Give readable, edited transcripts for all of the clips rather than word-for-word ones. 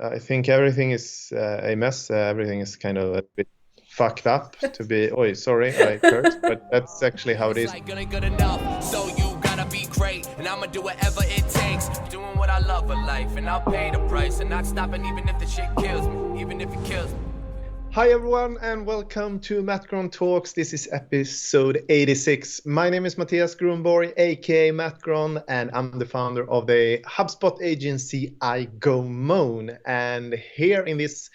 I think everything is a mess. Everything is kind of a bit fucked up to be. Oh, sorry, I cursed, but that's actually how it is. Like good enough, so you gotta be great, and I'ma do whatever it takes. Doing what I love for life, and I'll pay the price, and not stopping even if the shit kills me, even if it kills me. Hi everyone, and welcome to MattGron Talks. This is episode 86. My name is Mattias Gronborg, aka MattGron, and I'm the founder of the HubSpot agency iGoMoon. And here in this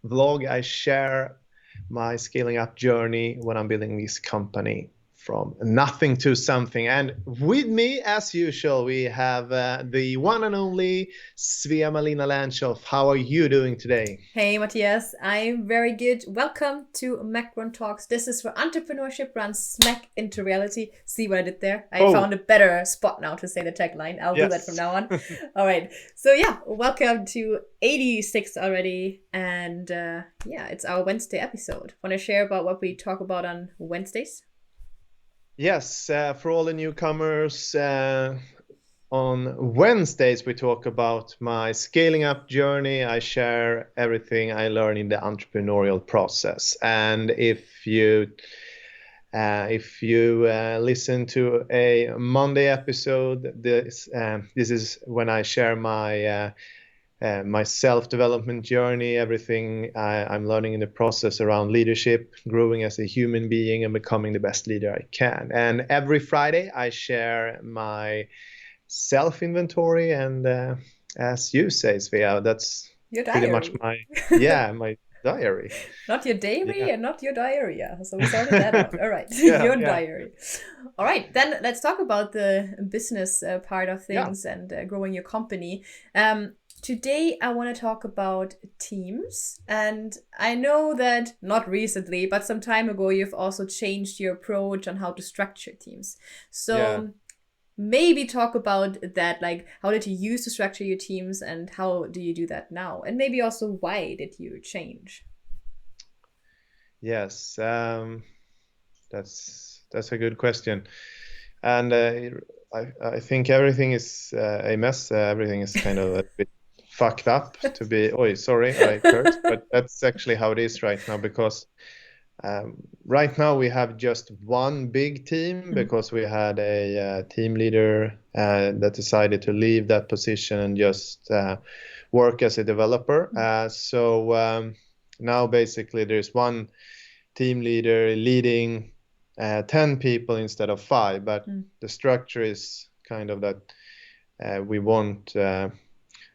vlog, I share my scaling up journey when I'm building this company from nothing to something. And with me, as usual, we have the one and only Svea-Malina Landshoff. How are you doing today? Hey Mattias, I'm very good. Welcome to MattGron Talks. This is where entrepreneurship runs smack into reality. See what I did there? I found a better spot now to say the tagline. I'll do that from now on. All right. So yeah, welcome to 86 already. And it's our Wednesday episode. Want to share about what we talk about on Wednesdays? Yes, for all the newcomers, on Wednesdays we talk about my scaling up journey. I share everything I learn in the entrepreneurial process. And if you listen to a Monday episode, this is when I share my self-development journey, everything I'm learning in the process around leadership, growing as a human being and becoming the best leader I can. And every Friday I share my self-inventory, and as you say, Svea, that's your diary. Pretty much my diary. Not your diary and not your diary. Yeah. So we sorted that out. All right. Your diary. All right. Then let's talk about the business part of things and growing your company. Today, I want to talk about teams. And I know that not recently, but some time ago, you've also changed your approach on how to structure teams. So maybe talk about that, like how did you used to structure your teams and how do you do that now? And maybe also why did you change? Yes, that's a good question. And I think everything is a mess. Everything is kind of a bit fucked up to be. Oh, sorry, I cursed, but that's actually how it is right now, because right now we have just one big team because we had a team leader that decided to leave that position and just work as a developer. So now basically there's one team leader leading 10 people instead of 5, but the structure is kind of that we want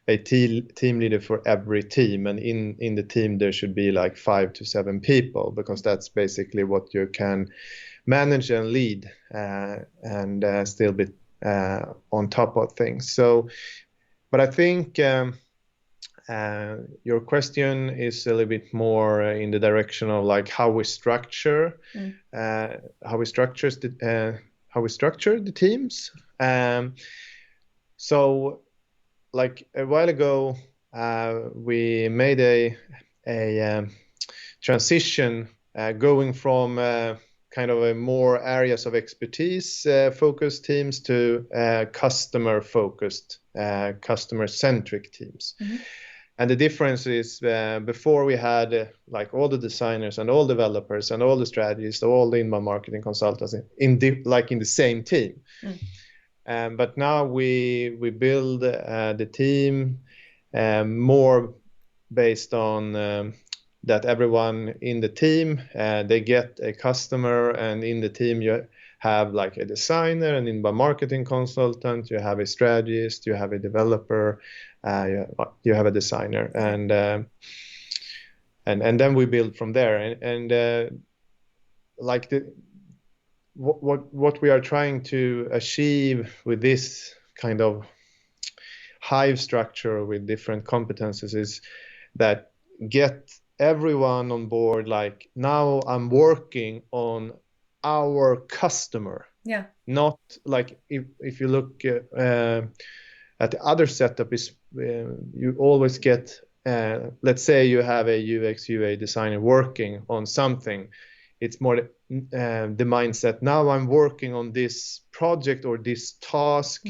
a team leader for every team, and in the team there should be like 5 to 7 people, because that's basically what you can manage and lead and still be on top of things. So, but I think your question is a little bit more in the direction of like how we structure the teams. So like a while ago, we made a transition going from kind of a more areas of expertise focused teams to customer focused, customer centric teams. And the difference is before we had like all the designers and all developers and all the strategists, all the inbound marketing consultants in the same team. But now we build the team more based on that everyone in the team, they get a customer, and in the team you have like a designer, an inbound marketing consultant, you have a strategist, you have a developer, you have a designer, and then we build from there. And like what we are trying to achieve with this kind of hive structure with different competences is that get everyone on board. Like now I'm working on our customer. Not like if you look at the other setup is you always get let's say you have a UX UA designer working on something. It's more the mindset, now I'm working on this project or this task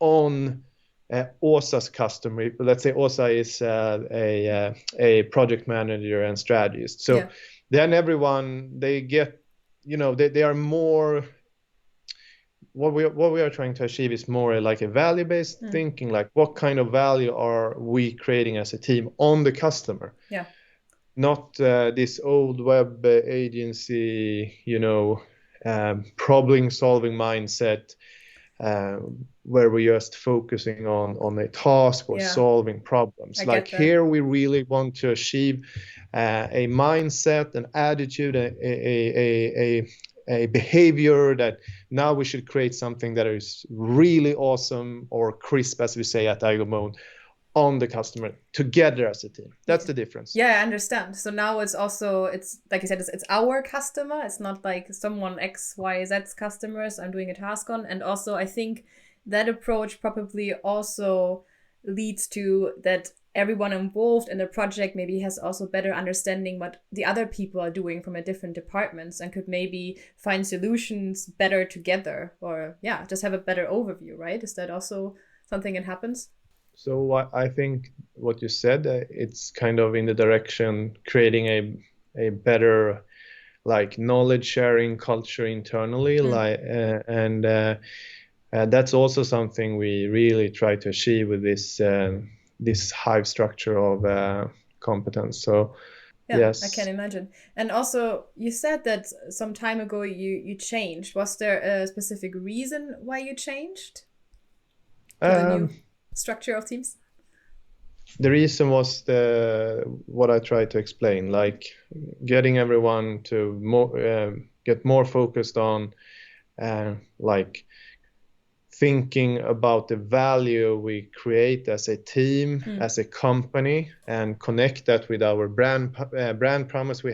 on Åsa's customer. Let's say Åsa is a project manager and strategist. So then everyone, they get, they are more. What we are trying to achieve is more like a value-based thinking. Like, what kind of value are we creating as a team on the customer? Yeah. Not this old web agency, problem-solving mindset. Where we're just focusing on a task or solving problems. Like here, we really want to achieve a mindset, an attitude, a behavior that now we should create something that is really awesome or crisp, as we say at iGoMoon, on the customer together as a team. That's the difference. Yeah, I understand. So now it's like you said, it's our customer. It's not like someone X, Y, Z's customers I'm doing a task on. And also I think that approach probably also leads to that everyone involved in the project maybe has also better understanding what the other people are doing from a different departments and could maybe find solutions better together, or just have a better overview, right? Is that also something that happens? So I think what you said, it's kind of in the direction creating a better like knowledge sharing culture internally, and that's also something we really try to achieve with this hive structure of competence. So yes, I can imagine. And also, you said that some time ago you changed. Was there a specific reason why you changed to the new structure of teams? The reason was what I tried to explain, like getting everyone to get more focused on like thinking about the value we create as a team, as a company, and connect that with our brand promise we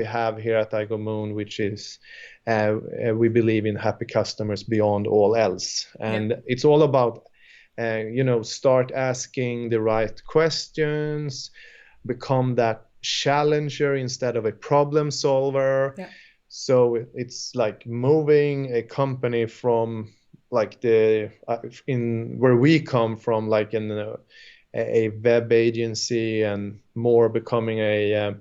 have here at iGoMoon, which is we believe in happy customers beyond all else. And it's all about start asking the right questions, become that challenger instead of a problem solver. So it's like moving a company from like where we come from, like in a web agency, and more becoming a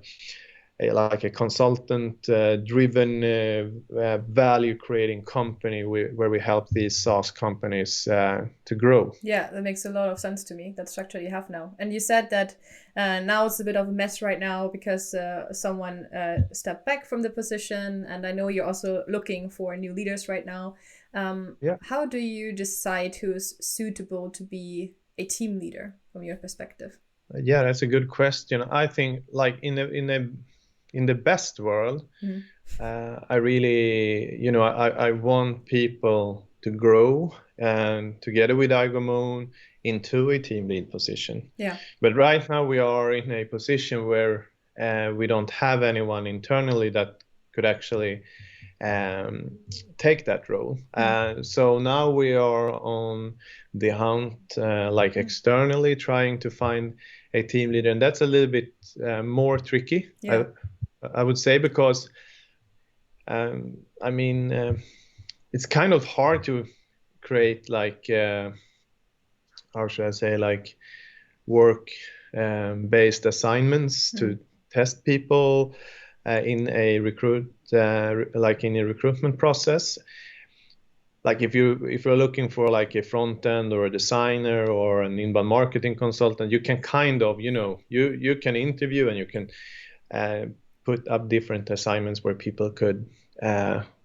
consultant driven value creating company where we help these SaaS companies to grow. Yeah, that makes a lot of sense to me, that structure you have now. And you said that now it's a bit of a mess right now because someone stepped back from the position, and I know you're also looking for new leaders right now. How do you decide who's suitable to be a team leader from your perspective? Yeah, that's a good question. I think like in the best world, I really, I want people to grow and together with iGoMoon into a team lead position. But right now we are in a position where we don't have anyone internally that could actually take that role. So now we are on the hunt, like externally trying to find a team leader, and that's a little bit more tricky. I would say, because it's kind of hard to create like how should I say, like work based assignments to test people in a recruitment process. Like if you're looking for like a front end or a designer or an inbound marketing consultant, you can kind of you can interview and you can put up different assignments where people could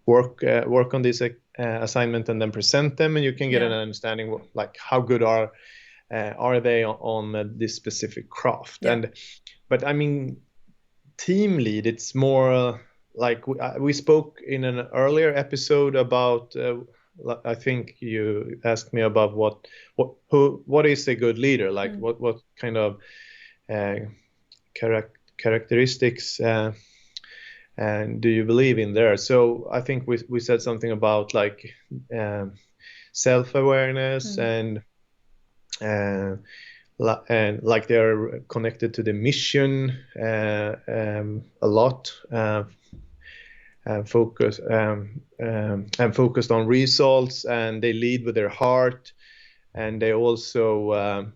work on this assignment and then present them, and you can get an understanding like how good are they on this specific craft. But I mean, team lead, it's more like we spoke in an earlier episode about I think you asked me about what is a good leader, like what kind of characteristics and do you believe in there. So I think we said something about like self-awareness and like they're connected to the mission a lot, and focused on results, and they lead with their heart, and they also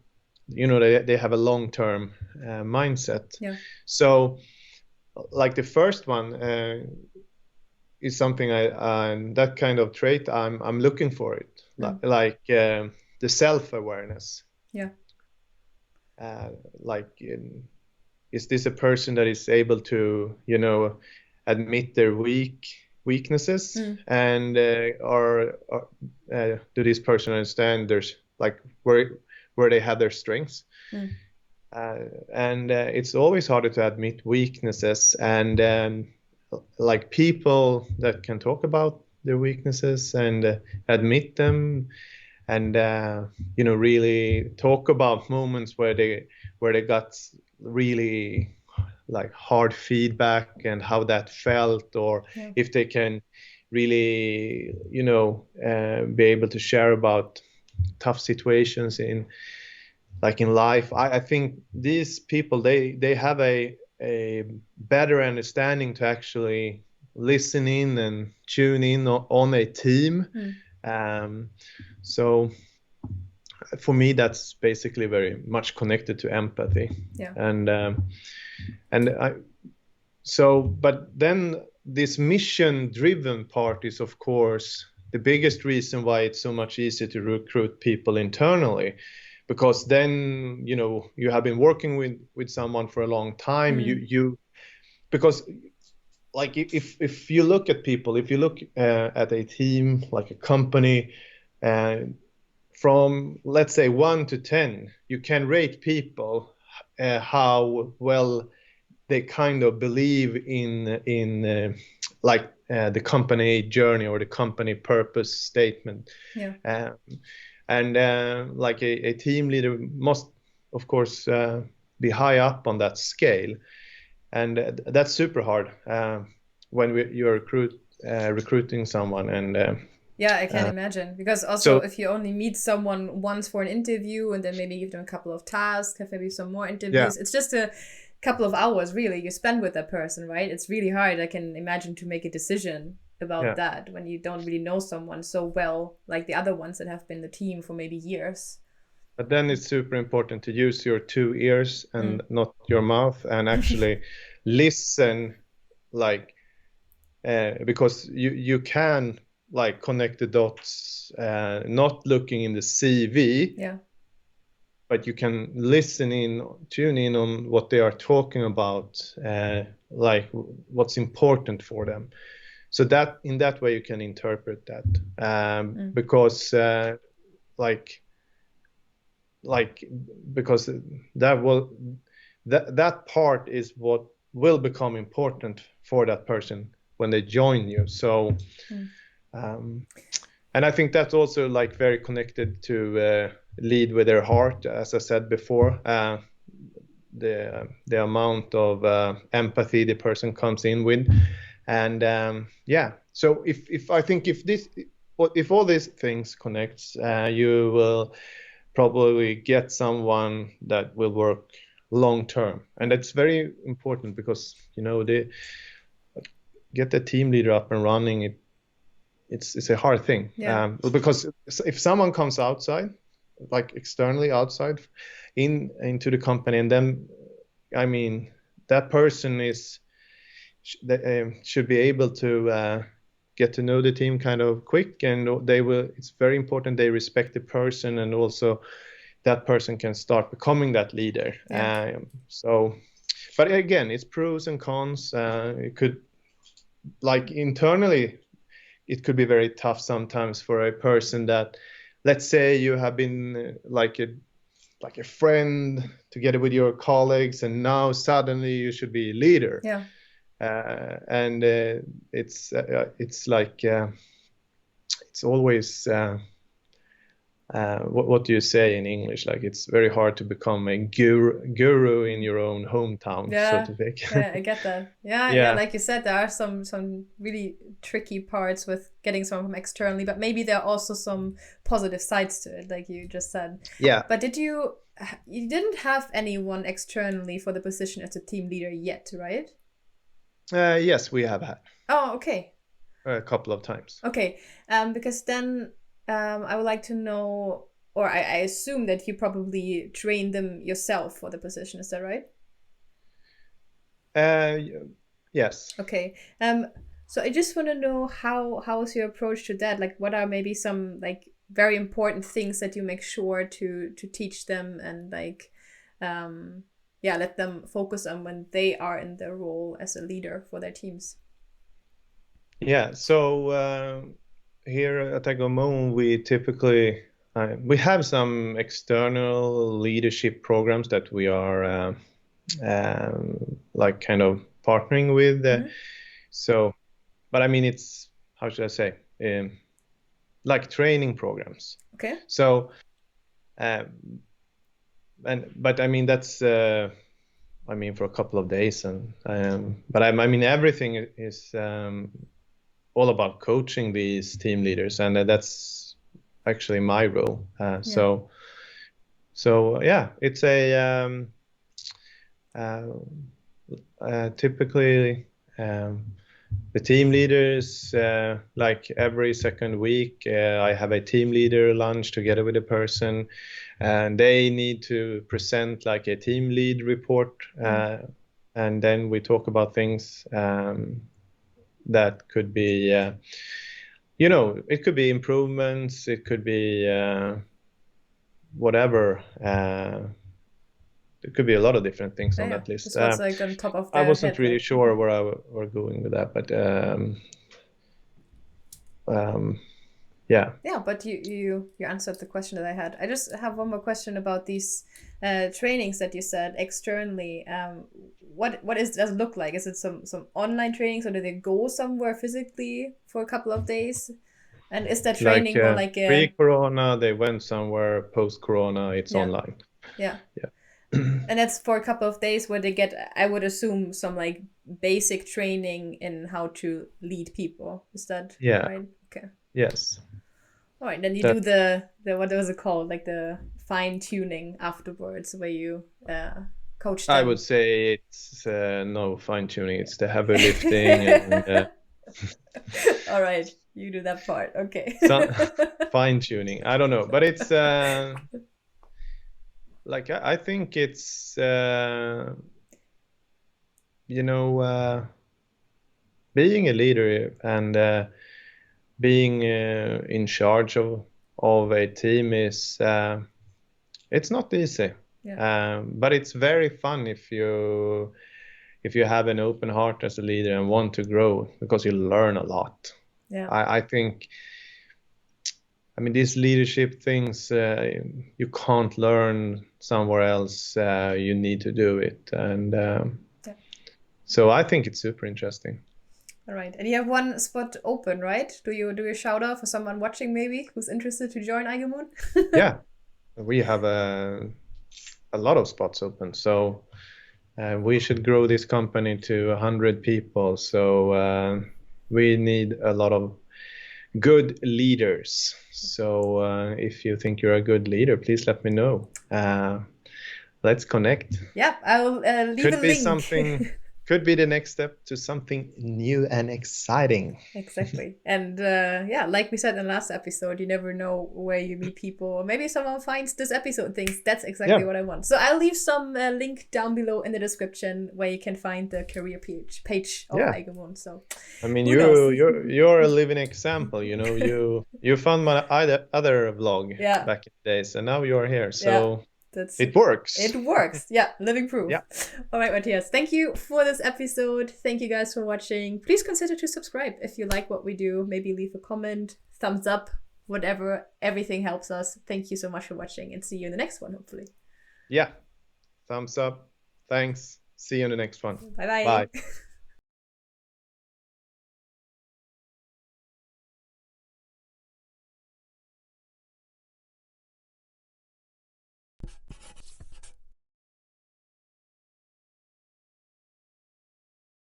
they have a long-term mindset. Yeah. So like the first one is something that kind of trait I'm looking for it, like the self-awareness. Yeah. Is this a person that is able to admit their weaknesses, and or do this person understand there's like where they have their strengths? And it's always harder to admit weaknesses, and like people that can talk about their weaknesses and admit them, and really talk about moments where they got really like hard feedback and how that felt, or if they can really be able to share about tough situations in life. I think these people, they have a better understanding to actually listen in and tune in on a team. So for me, that's basically very much connected to empathy. But then this mission driven part is, of course, the biggest reason why it's so much easier to recruit people internally, because then you have been working with someone for a long time. Because like if you look at people, if you look at a team, like a company, from let's say 1 to 10, you can rate people how well they kind of believe in the company journey or the company purpose statement. Like a team leader must, of course, be high up on that scale, and that's super hard when you're recruiting someone. And I can imagine, because also if you only meet someone once for an interview and then maybe give them a couple of tasks, have maybe some more interviews, it's just a couple of hours really you spend with that person, right? It's really hard, I can imagine, to make a decision about that when you don't really know someone so well, like the other ones that have been the team for maybe years. But then it's super important to use your 2 ears and not your mouth, and actually listen, because you can like connect the dots, not looking in the CV, but you can tune in on what they are talking about, like what's important for them. So that in that way you can interpret that, because because that part is what will become important for that person when they join you. So and I think that's also like very connected to lead with their heart, as I said before. The amount of empathy the person comes in with, and so if I think if all these things connects, you will probably get someone that will work long term. And that's very important, because they get the team leader up and running. It's a hard thing, because if someone comes outside, like externally outside into the company, and then that person should be able to get to know the team kind of quick, and it's very important they respect the person, and also that person can start becoming that leader. But again, it's pros and cons. It could, like internally, it could be very tough sometimes for a person that, let's say you have been like a friend together with your colleagues, and now suddenly you should be a leader. And it's like it's always what do you say in English? Like, it's very hard to become a guru in your own hometown, so to speak. Yeah, I get that. Yeah, like you said, there are some really tricky parts with getting someone from externally, but maybe there are also some positive sides to it, like you just said. But you didn't have anyone externally for the position as a team leader yet, right? Yes, we have had. Oh, okay. A couple of times. Okay, because then I would like to know or I assume that you probably train them yourself for the position. Is that right? Yes. Okay. So I just want to know how is your approach to that? Like, what are maybe some like very important things that you make sure to teach them and like, let them focus on when they are in their role as a leader for their teams. Yeah. So here at iGoMoon, we typically we have some external leadership programs that we are like kind of partnering with. So, but I mean, it's, how should I say, like training programs. Okay. So, but I mean, that's, I mean, for a couple of days, and but I mean, everything is all about coaching these team leaders, and that's actually my role. So yeah, it's a typically the team leaders, like every second week, I have a team leader lunch together with a person, and they need to present like a team lead report, and then we talk about things that could be, it could be improvements, it could be whatever. It could be a lot of different things on that list. Just what's like on top of their I wasn't head, really like... sure where I were going with that, but yeah. Yeah, but you answered the question that I had. I just have one more question about these trainings that you said externally. What does it look like? Is it some online trainings, or do they go somewhere physically for a couple of days? And is that training more like a... Pre-corona, they went somewhere. Post-corona, it's online. Yeah. And that's for a couple of days where they get, I would assume, some like basic training in how to lead people. Is that right? Okay. Yes. All right, then you do the what was it called? Like the fine tuning afterwards, where you coach them. I would say it's no fine tuning. It's the heavy lifting and. All right, you do that part. Okay. Fine tuning. I don't know, but it's like I think it's being a leader and being in charge of a team is it's not easy. But it's very fun if you have an open heart as a leader and want to grow, because you learn a lot. I think, I mean, these leadership things, you can't learn somewhere else. You need to do it. And so I think it's super interesting. All right. And you have one spot open, right? Do you do a shout out for someone watching maybe who's interested to join iGoMoon? Yeah, we have a lot of spots open. So we should grow this company to 100 people. So we need a lot of good leaders. So if you think you're a good leader, please let me know. Let's connect. Yeah, I'll leave a link. Could be the next step to something new and exciting. Exactly. And like we said in the last episode, you never know where you meet people. Or maybe someone finds this episode and thinks that's exactly what I want. So I'll leave some link down below in the description where you can find the career page of iGoMoon. So I mean, you're a living example. You found my other vlog back in the days, and now you're here. So it works. It works. Yeah, living proof. Yeah. All right, Mattias. Thank you for this episode. Thank you guys for watching. Please consider to subscribe if you like what we do. Maybe leave a comment, thumbs up, whatever. Everything helps us. Thank you so much for watching, and see you in the next one, hopefully. Yeah. Thumbs up. Thanks. See you in the next one. Bye-bye. Bye.